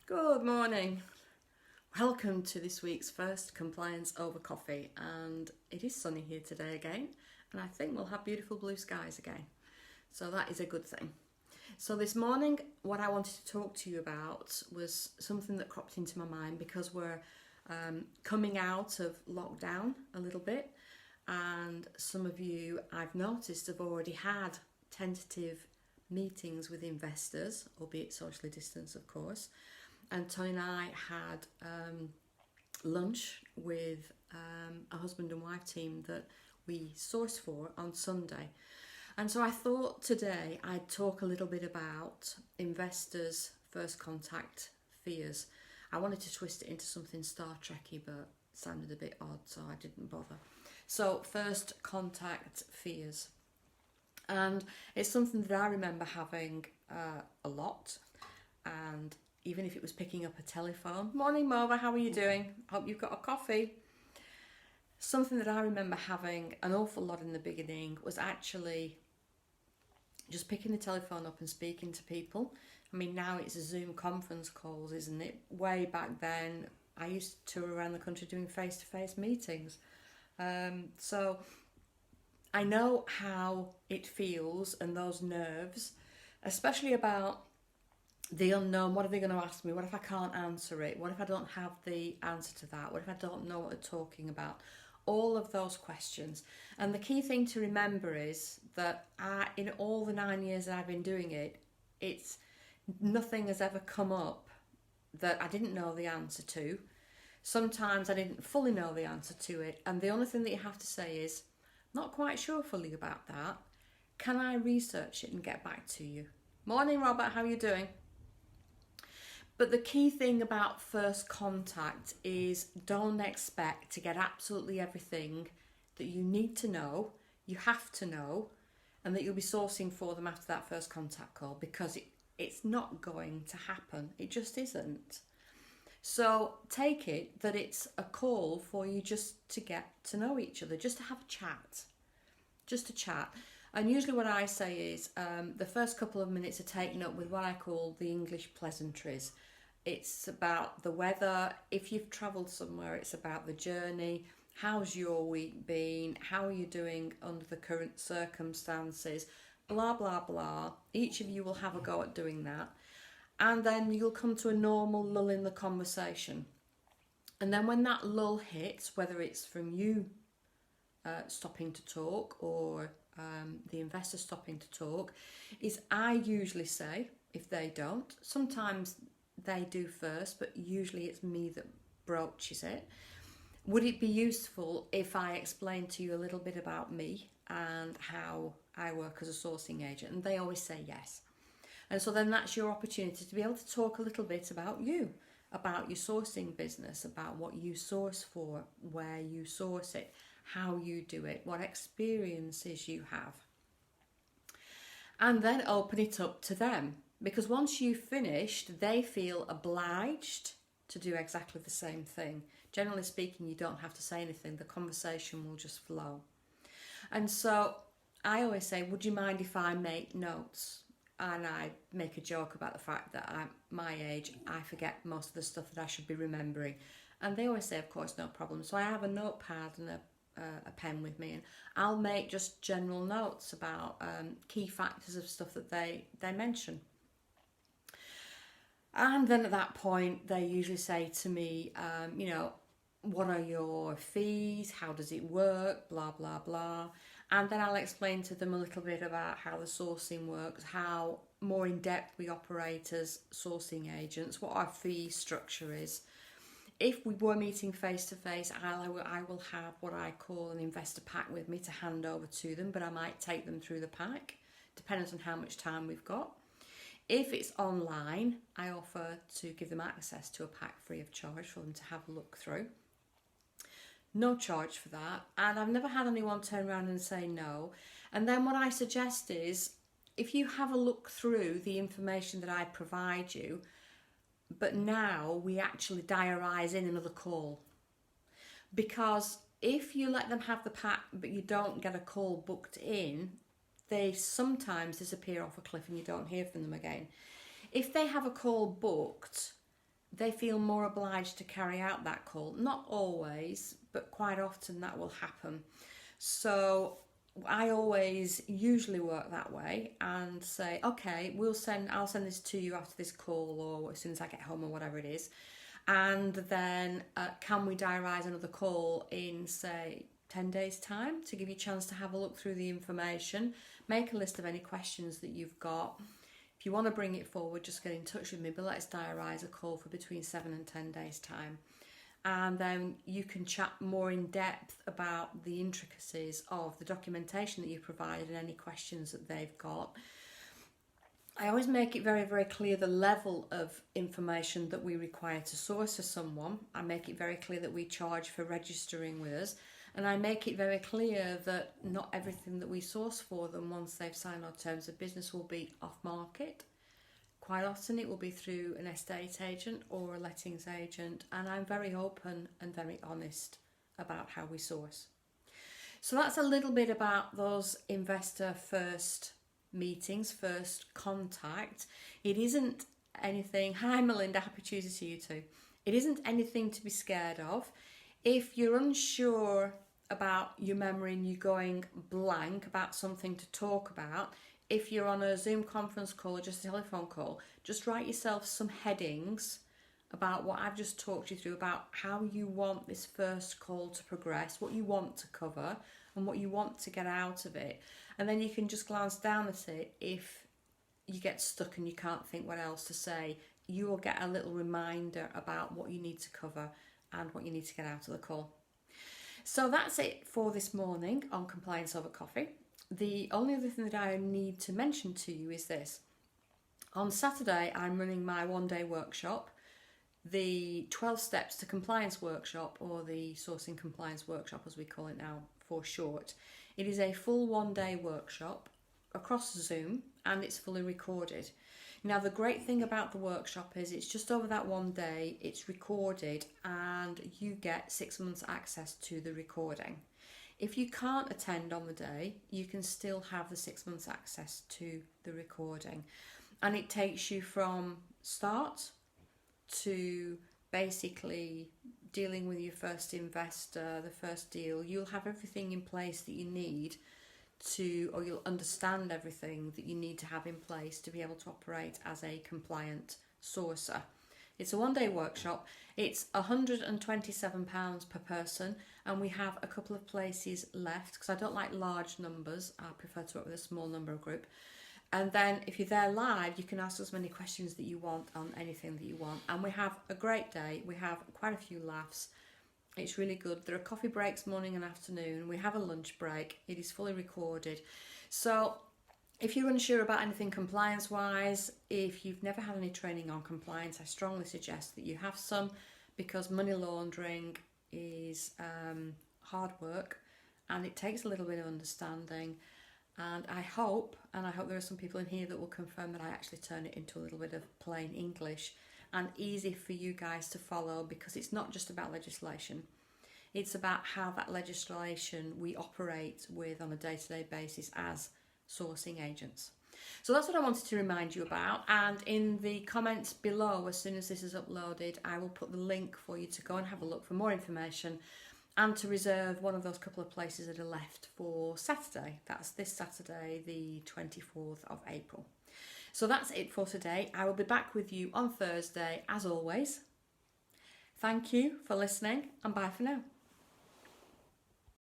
Good morning. Welcome to this week's first Compliance Over Coffee, and it is sunny here today again, and I think we'll have beautiful blue skies again, so that is a good thing. So this morning what I wanted to talk to you about was something that cropped into my mind because we're coming out of lockdown a little bit, and some of you, I've noticed, have already had tentative meetings with investors, albeit socially distanced of course. And Tony and I had lunch with a husband and wife team that we sourced for on Sunday. And so I thought today I'd talk a little bit about investors' first contact fears. I wanted to twist it into something Star Trek-y, but it sounded a bit odd, so I didn't bother. So first contact fears. And it's something that I remember having a lot, and even if it was picking up a telephone. Morning, Mova, how are you doing? Hope you've got a coffee. Something that I remember having an awful lot in the beginning was actually just picking the telephone up and speaking to people. I mean, now it's Zoom conference calls, isn't it? Way back then, I used to tour around the country doing face-to-face meetings. So I know how it feels and those nerves, especially about the unknown. What are they going to ask me? What if I can't answer it? What if I don't have the answer to that? What if I don't know what they're talking about? All of those questions. And the key thing to remember is that in all the 9 years that I've been doing it, nothing has ever come up that I didn't know the answer to. Sometimes I didn't fully know the answer to it. And the only thing that you have to say is, not quite sure fully about that. Can I research it and get back to you? Morning, Robert. How are you doing? But the key thing about first contact is don't expect to get absolutely everything that you need to know, you have to know, and that you'll be sourcing for them after that first contact call, because it's not going to happen. It just isn't. So take it that it's a call for you just to get to know each other, just to have a chat, just to chat. And usually what I say is the first couple of minutes are taken up with what I call the English pleasantries. It's about the weather. If you've travelled somewhere, it's about the journey. How's your week been? How are you doing under the current circumstances? Blah, blah, blah. Each of you will have a go at doing that. And then you'll come to a normal lull in the conversation. And then when that lull hits, whether it's from you stopping to talk or the investor stopping to talk, is I usually say, if they don't, sometimes they do first, but usually it's me that broaches it. Would it be useful if I explained to you a little bit about me and how I work as a sourcing agent? And they always say yes. And so then that's your opportunity to be able to talk a little bit about you, about your sourcing business, about what you source for, where you source it, how you do it, what experiences you have. And then open it up to them. Because once you've finished, they feel obliged to do exactly the same thing. Generally speaking, you don't have to say anything. The conversation will just flow. And so I always say, would you mind if I make notes? And I make a joke about the fact that I'm my age, I forget most of the stuff that I should be remembering. And they always say, of course, no problem. So I have a notepad and a pen with me, and I'll make just general notes about key factors of stuff that they mention. And then at that point, they usually say to me, what are your fees? How does it work? Blah, blah, blah. And then I'll explain to them a little bit about how the sourcing works, how more in depth we operate as sourcing agents, what our fee structure is. If we were meeting face to face, I will have what I call an investor pack with me to hand over to them, but I might take them through the pack, depending on how much time we've got. If it's online, I offer to give them access to a pack free of charge for them to have a look through. No charge for that. And I've never had anyone turn around and say no. And then what I suggest is, if you have a look through the information that I provide you, but now we actually diarise in another call. Because if you let them have the pack but you don't get a call booked in, they sometimes disappear off a cliff and you don't hear from them again. If they have a call booked they feel more obliged to carry out that call. Not always, but quite often that will happen. So I always usually work that way and say, okay, I'll send this to you after this call or as soon as I get home or whatever it is. And then can we diarise another call in, say, 10 days time to give you a chance to have a look through the information, make a list of any questions that you've got. If you want to bring it forward, just get in touch with me, but let's diarise a call for between 7 and 10 days time. And then you can chat more in depth about the intricacies of the documentation that you provided and any questions that they've got. I always make it very, very clear the level of information that we require to source for someone. I make it very clear that we charge for registering with us. And I make it very clear that not everything that we source for them once they've signed our terms of business will be off market. Quite often it will be through an estate agent or a lettings agent, and I'm very open and very honest about how we source. So that's a little bit about those investor first meetings, first contact. It isn't anything, hi Melinda, happy Tuesday to you too. It isn't anything to be scared of. If you're unsure about your memory and you're going blank about something to talk about, if you're on a Zoom conference call or just a telephone call, just write yourself some headings about what I've just talked you through about how you want this first call to progress, what you want to cover and what you want to get out of it. And then you can just glance down at it. If you get stuck and you can't think what else to say, you will get a little reminder about what you need to cover and what you need to get out of the call. So that's it for this morning on Compliance Over Coffee. The only other thing that I need to mention to you is this. On Saturday, I'm running my one-day workshop, the 12 Steps to Compliance workshop, or the Sourcing Compliance workshop as we call it now for short. It is a full one-day workshop across Zoom and it's fully recorded. Now the great thing about the workshop is it's just over that one day, it's recorded and you get 6 months access to the recording. If you can't attend on the day, you can still have the 6 months access to the recording. And it takes you from start to basically dealing with your first investor, the first deal. You'll have everything in place that you need to, or you'll understand everything that you need to have in place to be able to operate as a compliant sourcer. It's a one-day workshop. It's £127 per person, and we have a couple of places left because I don't like large numbers. I prefer to work with a small number of group. And then if you're there live, you can ask as many questions that you want on anything that you want. And we have a great day. We have quite a few laughs. It's really good. There are coffee breaks morning and afternoon. We have a lunch break. It is fully recorded. So if you're unsure about anything compliance-wise, if you've never had any training on compliance, I strongly suggest that you have some, because money laundering is hard work and it takes a little bit of understanding. And I hope there are some people in here that will confirm that I actually turn it into a little bit of plain English and easy for you guys to follow, because it's not just about legislation. It's about how that legislation we operate with on a day-to-day basis as sourcing agents. So that's what I wanted to remind you about. And in the comments below, as soon as this is uploaded, I will put the link for you to go and have a look for more information and to reserve one of those couple of places that are left for Saturday. That's this Saturday, the 24th of April. So that's it for today. I will be back with you on Thursday, as always. Thank you for listening, and bye for now.